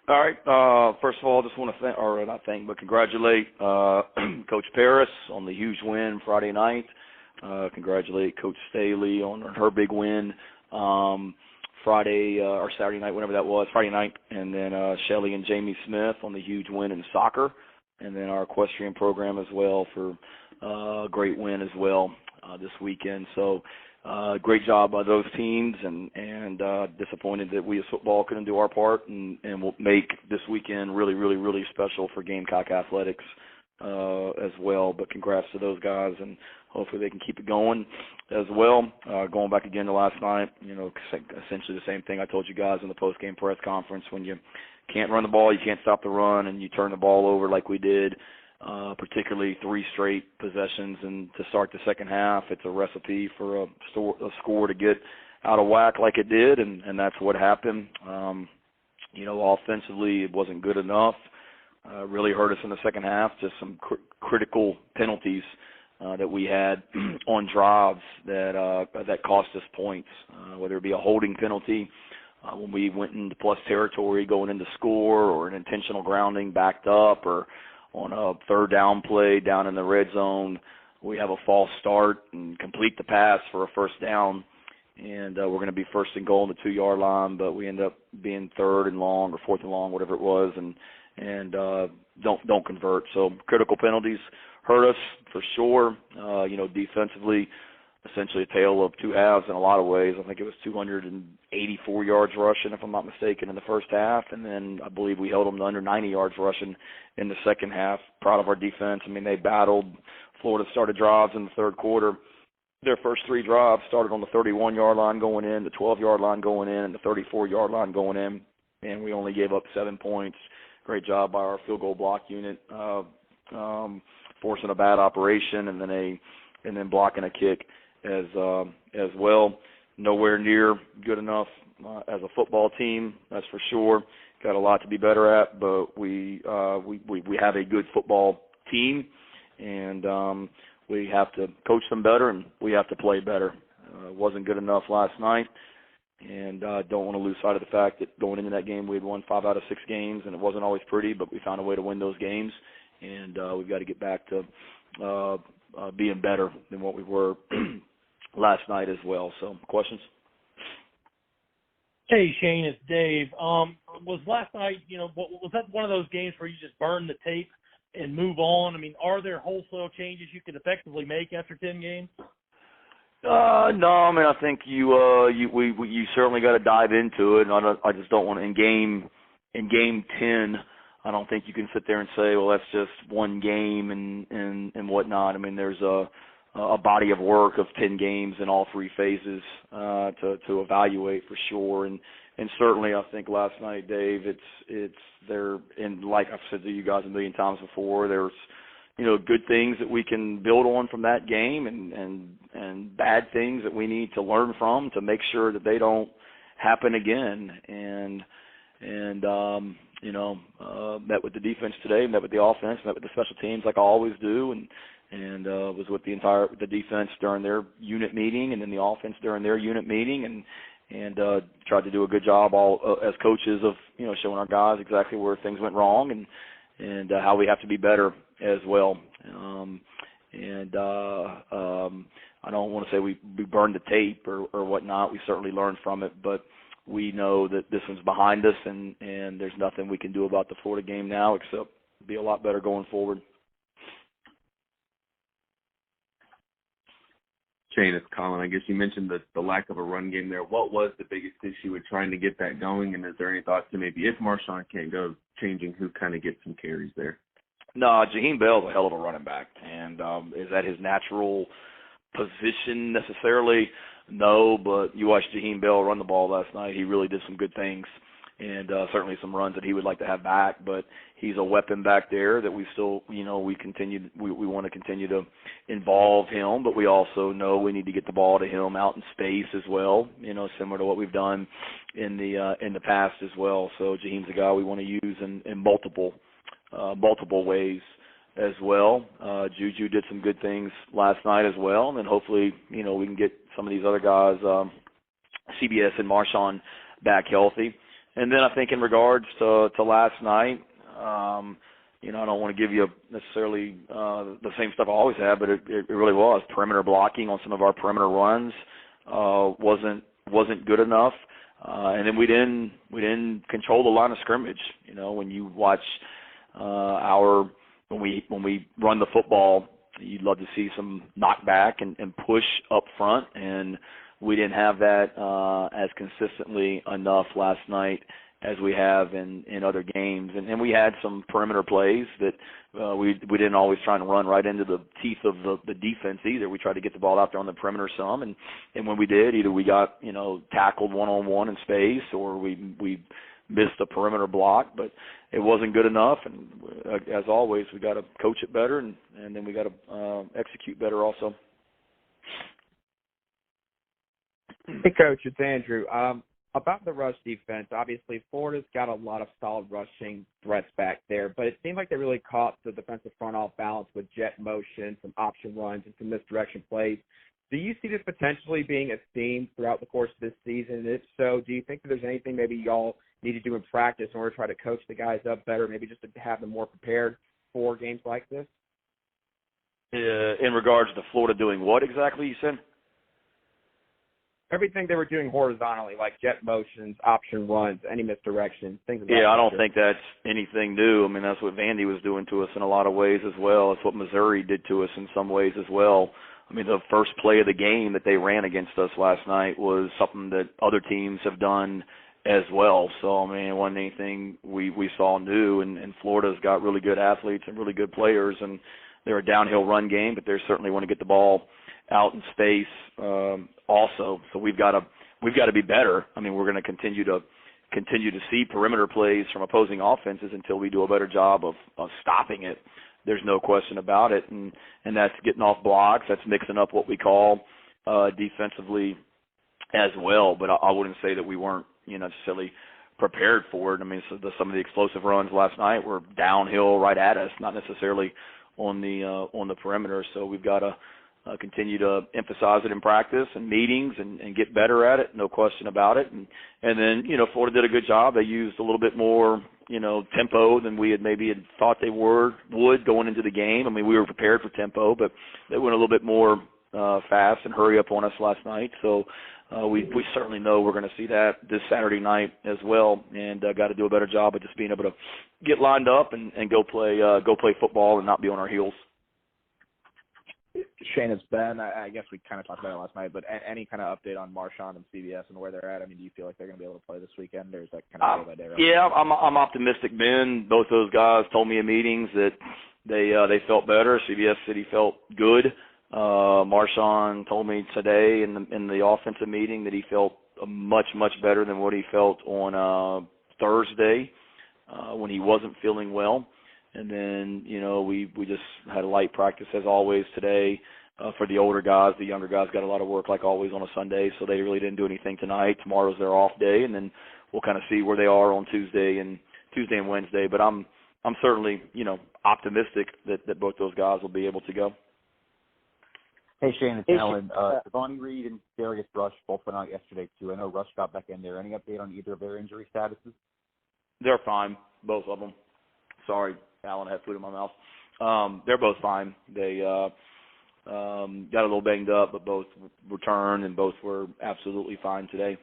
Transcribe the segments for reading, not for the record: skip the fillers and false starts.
All right. First of all, just want to congratulate Coach Paris on the huge win Friday night. Congratulate Coach Staley on her big win Friday or Saturday night, whenever that was, Friday night. And then Shelly and Jamie Smith on the huge win in soccer. And then our equestrian program as well for a great win as well this weekend. So great job by those teams, and disappointed that we as football couldn't do our part, and we'll make this weekend really, really, really special for Gamecock athletics as well. But congrats to those guys, and hopefully they can keep it going as well. Going back again to last night, essentially the same thing I told you guys in the post-game press conference. When you can't run the ball, you can't stop the run, and you turn the ball over like we did, particularly 3 straight possessions, and to start the second half, it's a recipe for a score to get out of whack like it did, and that's what happened. Offensively, it wasn't good enough. Really hurt us in the second half. Just some critical penalties that we had on drives that cost us points, whether it be a holding penalty when we went into plus territory going into score, or an intentional grounding backed up, or on a third down play down in the red zone, we have a false start and complete the pass for a first down, and we're going to be first and goal on the 2-yard line, but we end up being third and long or fourth and long, whatever it was, and don't convert. So critical penalties hurt us for sure. Defensively, essentially a tale of two halves in a lot of ways. I think it was 284 yards rushing, if I'm not mistaken, in the first half, and then I believe we held them to under 90 yards rushing in the second half. Proud of our defense. I mean, they battled. Florida started drives in the third quarter. Their first 3 drives started on the 31-yard line going in, the 12-yard line going in, and the 34-yard line going in, and we only gave up 7 points. Great job by our field goal block unit, forcing a bad operation and then blocking a kick as well. Nowhere near good enough as a football team, that's for sure. Got a lot to be better at, but we have a good football team, and we have to coach them better, and we have to play better. Wasn't good enough last night, and don't want to lose sight of the fact that going into that game we had won 5 out of 6 games, and it wasn't always pretty, but we found a way to win those games, and we've got to get back to being better than what we were last night as well. So, questions? Hey, Shane, it's Dave. Was last night, was that one of those games where you just burn the tape and move on? I mean, are there wholesale changes you could effectively make after 10 games? No, I mean, I think you certainly got to dive into it. And I just don't want to in game 10. I don't think you can sit there and say, well, that's just one game and whatnot. I mean, there's a body of work of 10 games in all 3 phases to evaluate for sure. And certainly I think last night, Dave, it's there, and like I've said to you guys a million times before, there's good things that we can build on from that game, and bad things that we need to learn from to make sure that they don't happen again. And met with the defense today, met with the offense, met with the special teams like I always do, and was with the defense during their unit meeting, and then the offense during their unit meeting, and tried to do a good job all as coaches of showing our guys exactly where things went wrong and how we have to be better as well. I don't want to say we burned the tape or whatnot. We certainly learned from it, but we know that this one's behind us, and there's nothing we can do about the Florida game now except be a lot better going forward. Shane, it's Colin. I guess you mentioned the lack of a run game there. What was the biggest issue with trying to get that going, and is there any thoughts to maybe if Marshawn can't go, changing who kind of gets some carries there? No, Jaheim Bell's a hell of a running back, and is that his natural position necessarily? No, but you watched Jaheim Bell run the ball last night. He really did some good things, and certainly some runs that he would like to have back. But he's a weapon back there that we still, we want to continue to involve him. But we also know we need to get the ball to him out in space as well. Similar to what we've done in the past as well. So Jaheim's a guy we want to use in multiple ways as well. Juju did some good things last night as well, and then hopefully, we can get some of these other guys, CBS and Marshawn, back healthy. And then I think in regards to last night, you know, I don't want to give you necessarily the same stuff I always have, but it really was. Perimeter blocking on some of our perimeter runs wasn't good enough. And then we didn't control the line of scrimmage. You know, when you watch when we run the football, you'd love to see some knockback and push up front, and we didn't have that as consistently enough last night as we have in other games. And we had some perimeter plays that we didn't always try and run right into the teeth of the defense either. We tried to get the ball out there on the perimeter some, and when we did, either we got, you know, tackled one-on-one in space, or we missed a perimeter block, but it wasn't good enough. And as always, we got to coach it better, and then we got to execute better also. Hey, Coach, it's Andrew. About the rush defense, obviously Florida's got a lot of solid rushing threats back there, but it seemed like they really caught the defensive front off balance with jet motion, some option runs, and some misdirection plays. Do you see this potentially being a theme throughout the course of this season? And if so, do you think that there's anything maybe y'all need to do in practice in order to try to coach the guys up better, maybe just to have them more prepared for games like this? In regards to Florida doing what exactly, you said? Everything they were doing horizontally, like jet motions, option runs, any misdirection, things of that nature. I don't think that's anything new. I mean, that's what Vandy was doing to us in a lot of ways as well. It's what Missouri did to us in some ways as well. I mean, the first play of the game that they ran against us last night was something that other teams have done as well. So, I mean, it wasn't anything we saw new, and Florida's got really good athletes and really good players, and they're a downhill run game, but they certainly want to get the ball out in space also. So we've got to be better. I mean, we're going to continue to see perimeter plays from opposing offenses until we do a better job of stopping it. There's no question about it, and that's getting off blocks. That's mixing up what we call defensively as well. But I wouldn't say that we weren't, you know, necessarily prepared for it. I mean, some of the explosive runs last night were downhill right at us, not necessarily on the perimeter. So we've got to continue to emphasize it in practice and meetings and get better at it, no question about it. And then, you know, Florida did a good job. They used a little bit more, you know, tempo than we had thought they would going into the game. I mean, we were prepared for tempo, but they went a little bit more fast and hurry up on us last night. So we certainly know we're going to see that this Saturday night as well, and got to do a better job of just being able to get lined up and go play football and not be on our heels. Shane, it's Ben. I guess we kind of talked about it last night, but any kind of update on Marshawn and CBS and where they're at? I mean, do you feel like they're going to be able to play this weekend, or is that kind of day by day? Right? Yeah, I'm optimistic, Ben. Both those guys told me in meetings that they felt better. CBS said he felt good. Marshawn told me today in the offensive meeting that he felt much better than what he felt on Thursday when he wasn't feeling well. And then, you know, we just had a light practice as always today for the older guys. The younger guys got a lot of work like always on a Sunday, so they really didn't do anything tonight. Tomorrow's their off day, and then we'll kind of see where they are on Tuesday and Wednesday. But I'm certainly, you know, optimistic that both those guys will be able to go. Hey, Shane, it's Alan. Devontae Reed and Darius Rush both went out yesterday, too. I know Rush got back in there. Any update on either of their injury statuses? They're fine, both of them. Sorry, Alan, I had food in my mouth. They're both fine. They got a little banged up, but both returned and both were absolutely fine today.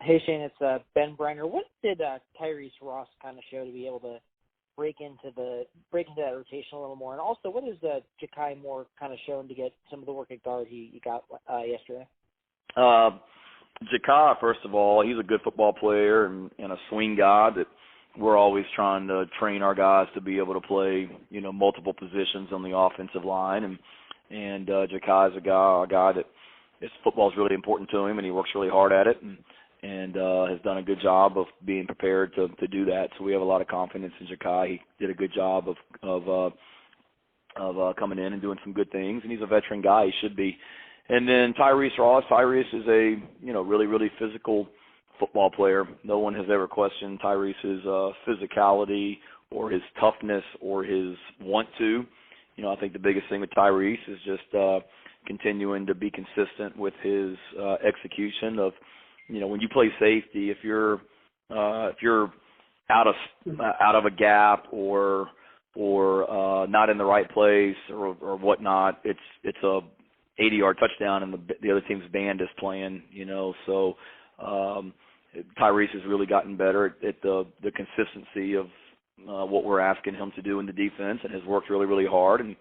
Hey, Shane, it's Ben Brenger. What did Tyrese Ross kind of show to be able to break into that rotation a little more? And also, what is Ja'Kai Moore kind of shown to get some of the work at guard he got yesterday? Ja'Kai, first of all, he's a good football player and a swing guy that we're always trying to train our guys to be able to play, you know, multiple positions on the offensive line. And Ja'Kai is a guy that football is really important to him, and he works really hard at it and has done a good job of being prepared to do that. So we have a lot of confidence in Ja'Kai. He did a good job of coming in and doing some good things, and he's a veteran guy. He should be. And then Tyrese Ross. Tyrese is a, you know, really physical football player. No one has ever questioned Tyrese's physicality or his toughness or his want to. You know, I think the biggest thing with Tyrese is just continuing to be consistent with his execution of, when you play safety, if you're out of a gap or not in the right place or whatnot, it's a 80-yard touchdown, and the other team's band is playing. So Tyrese has really gotten better at the consistency of what we're asking him to do in the defense, and has worked really, really hard. And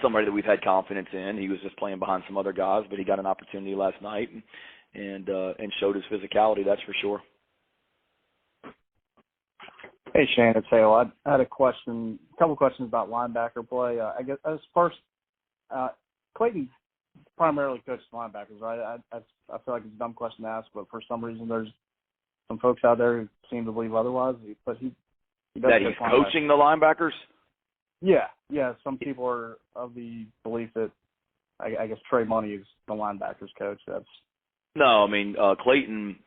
somebody that we've had confidence in. He was just playing behind some other guys, but he got an opportunity last night and showed his physicality. That's for sure. Hey Shane, it's Hale. I had a couple questions about linebacker play. I guess as first, Clayton primarily coaches linebackers, right? I feel like it's a dumb question to ask, but for some reason there's some folks out there who seem to believe otherwise. But he does that he's coaching the linebackers. Yeah. Some people are of the belief that I guess Trey Money is the linebackers coach. No, I mean Clayton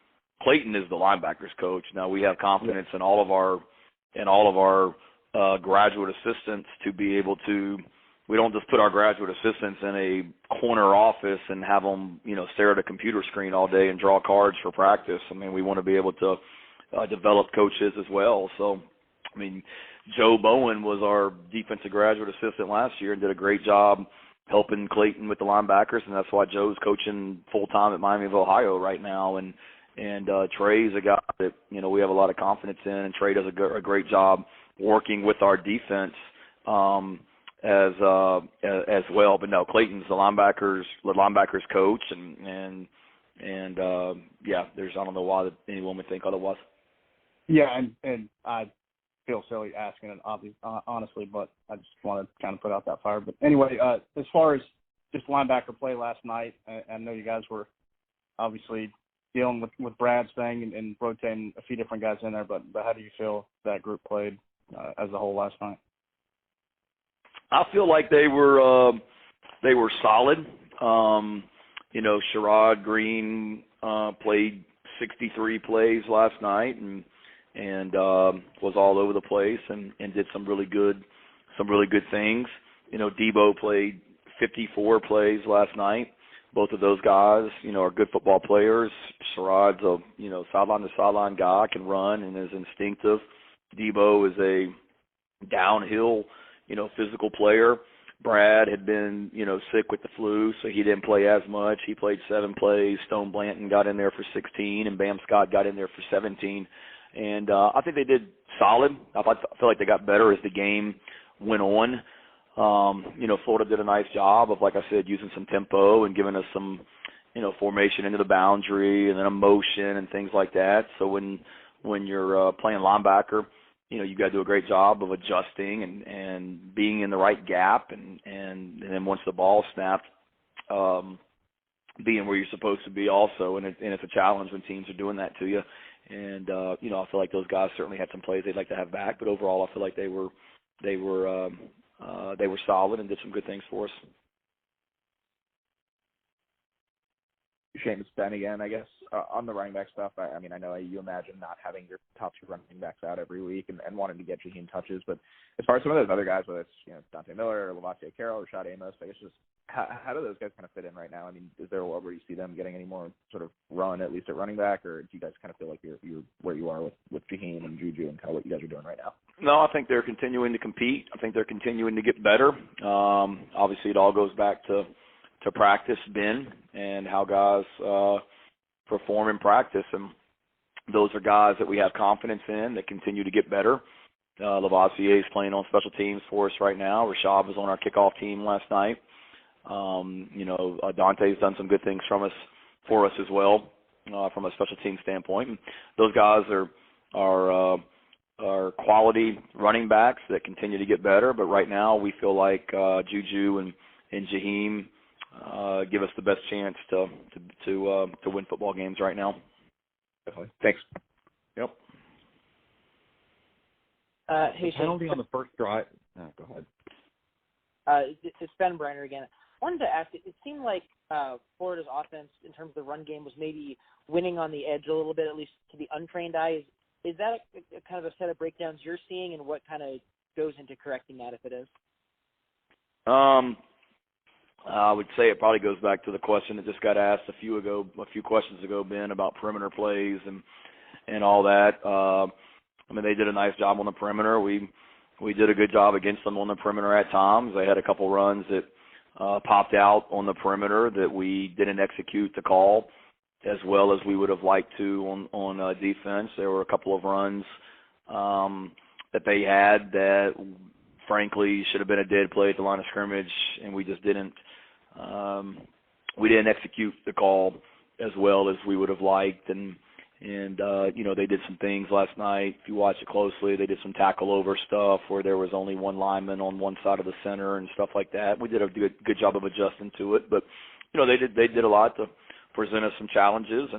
is the linebackers coach. Now we have confidence in all of our graduate assistants to be able to. We don't just put our graduate assistants in a corner office and have them, stare at a computer screen all day and draw cards for practice. I mean, we want to be able to develop coaches as well. So, I mean, Joe Bowen was our defensive graduate assistant last year and did a great job helping Clayton with the linebackers, and that's why Joe's coaching full-time at Miami of Ohio right now. And Trey's a guy that, we have a lot of confidence in, and Trey does a great job working with our defense as well. But no, Clayton's the linebackers coach, and there's I don't know why anyone would think otherwise. Yeah, and I feel silly asking it, honestly, but I just want to kind of put out that fire. But anyway, as far as just linebacker play last night, I know you guys were obviously dealing with Brad's thing and rotating a few different guys in there, but how do you feel that group played as a whole last night? I feel like they were solid. Sherrod Green played 63 plays last night and was all over the place and did some really good things. Debo played 54 plays last night. Both of those guys, are good football players. Sherrod's a sideline to sideline guy, can run and is instinctive. Debo is a downhill physical player. Brad had been, sick with the flu, so he didn't play as much. He played 7 plays. Stone Blanton got in there for 16, and Bam Scott got in there for 17. And I think they did solid. I feel like they got better as the game went on. Florida did a nice job of, like I said, using some tempo and giving us some, formation into the boundary and then a motion and things like that. So when you're playing linebacker, you got to do a great job of adjusting and being in the right gap and then once the ball snapped, being where you're supposed to be also. And it's a challenge when teams are doing that to you. And I feel like those guys certainly had some plays they'd like to have back, but overall I feel like they were solid and did some good things for us. Shane, it's Ben again, I guess. On the running back stuff, I mean, I know you imagine not having your top 2 running backs out every week and wanting to get Jaheim touches, but as far as some of those other guys, whether it's Dante Miller or Lavasse Carroll or Rashad Amos, I guess just how do those guys kind of fit in right now? I mean, is there a world where you see them getting any more sort of run, at least at running back, or do you guys kind of feel like you're where you are with Jaheim and Juju and kind of what you guys are doing right now? No, I think they're continuing to compete. I think they're continuing to get better. Obviously, it all goes back to practice, Ben, and how guys perform in practice. And those are guys that we have confidence in that continue to get better. Lavassier is playing on special teams for us right now. Rashad was on our kickoff team last night. Dante's done some good things for us as well from a special team standpoint. And those guys are quality running backs that continue to get better. But right now we feel like Juju and Jaheim give us the best chance to win football games right now. Definitely. Thanks. Yep. Hey, penalty on the first drive. Go ahead. It's Ben Brenner again. I wanted to ask, it seemed like Florida's offense in terms of the run game was maybe winning on the edge a little bit, at least to the untrained eye. Is that a kind of a set of breakdowns you're seeing, and what kind of goes into correcting that if it is? I would say it probably goes back to the question that just got asked a few questions ago, Ben, about perimeter plays and all that. I mean, they did a nice job on the perimeter. We did a good job against them on the perimeter at times. They had a couple runs that popped out on the perimeter that we didn't execute the call as well as we would have liked to on defense. There were a couple of runs that they had that, frankly, should have been a dead play at the line of scrimmage, and we just didn't. We didn't execute the call as well as we would have liked, and you know, they did some things last night. If you watch it closely, they did some tackle over stuff where there was only one lineman on one side of the center and stuff like that. We did a good job of adjusting to it, but you know, they did a lot to present us some challenges,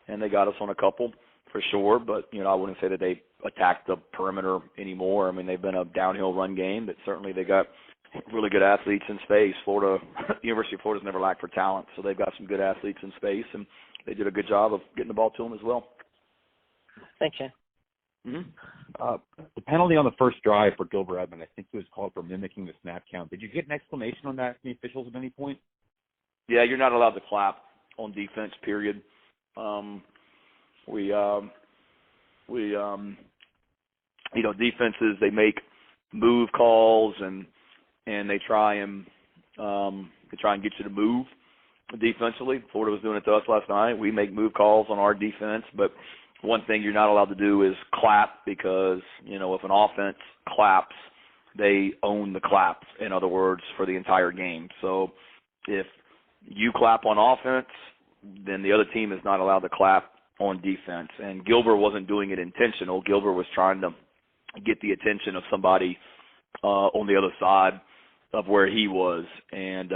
and they got us on a couple for sure. But you know, I wouldn't say that they attacked the perimeter anymore. I mean, they've been a downhill run game, but certainly they got really good athletes in space. University of Florida's never lacked for talent, so they've got some good athletes in space, and they did a good job of getting the ball to them as well. Thanks, Shane. Mm-hmm. The penalty on the first drive for Gilbert Edmond, I think it was called for mimicking the snap count. Did you get an explanation on that from the officials at any point? Yeah, you're not allowed to clap on defense, period. You know, defenses, they make move calls and they try and get you to move defensively. Florida was doing it to us last night. We make move calls on our defense, but one thing you're not allowed to do is clap, because, you know, if an offense claps, they own the clap, in other words, for the entire game. So if you clap on offense, then the other team is not allowed to clap on defense. And Gilbert wasn't doing it intentional. Gilbert was trying to get the attention of somebody on the other side of where he was, and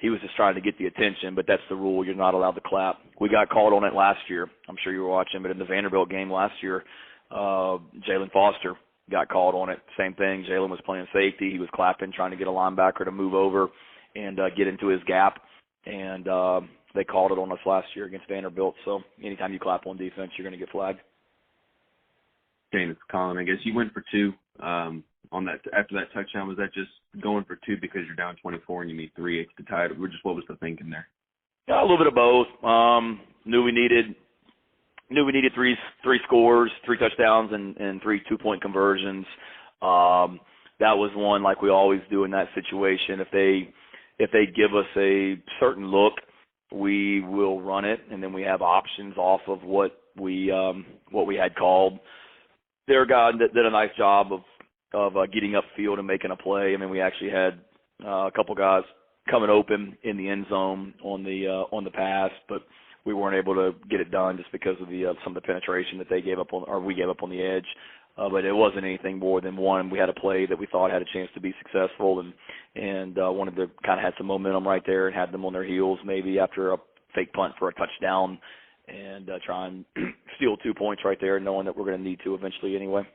he was just trying to get the attention, but that's the rule. You're not allowed to clap. We got called on it last year. I'm sure you were watching, but in the Vanderbilt game last year, Jalen Foster got called on it. Same thing. Jalen was playing safety. He was clapping, trying to get a linebacker to move over and get into his gap, and they called it on us last year against Vanderbilt. So anytime you clap on defense, you're going to get flagged. Shane, it's Colin. I guess you went for two on that after that touchdown. Was that just going for two because you're down 24 and you need 3/8 to tie it? Or just what was the thinking there? Yeah, a little bit of both. Knew we needed three scores, 3 touchdowns, and 3 2-point conversions. That was one, like we always do in that situation. If they give us a certain look, we will run it, and then we have options off of what we had called. Their guy did a nice job of getting upfield and making a play. I mean, we actually had a couple guys coming open in the end zone on the pass, but we weren't able to get it done just because of some of the penetration that they gave up on, or we gave up on the edge. But it wasn't anything more than one. We had a play that we thought had a chance to be successful, and wanted to kind of have some momentum right there and had them on their heels maybe after a fake punt for a touchdown, and try and steal 2 points right there, knowing that we're going to need to eventually anyway.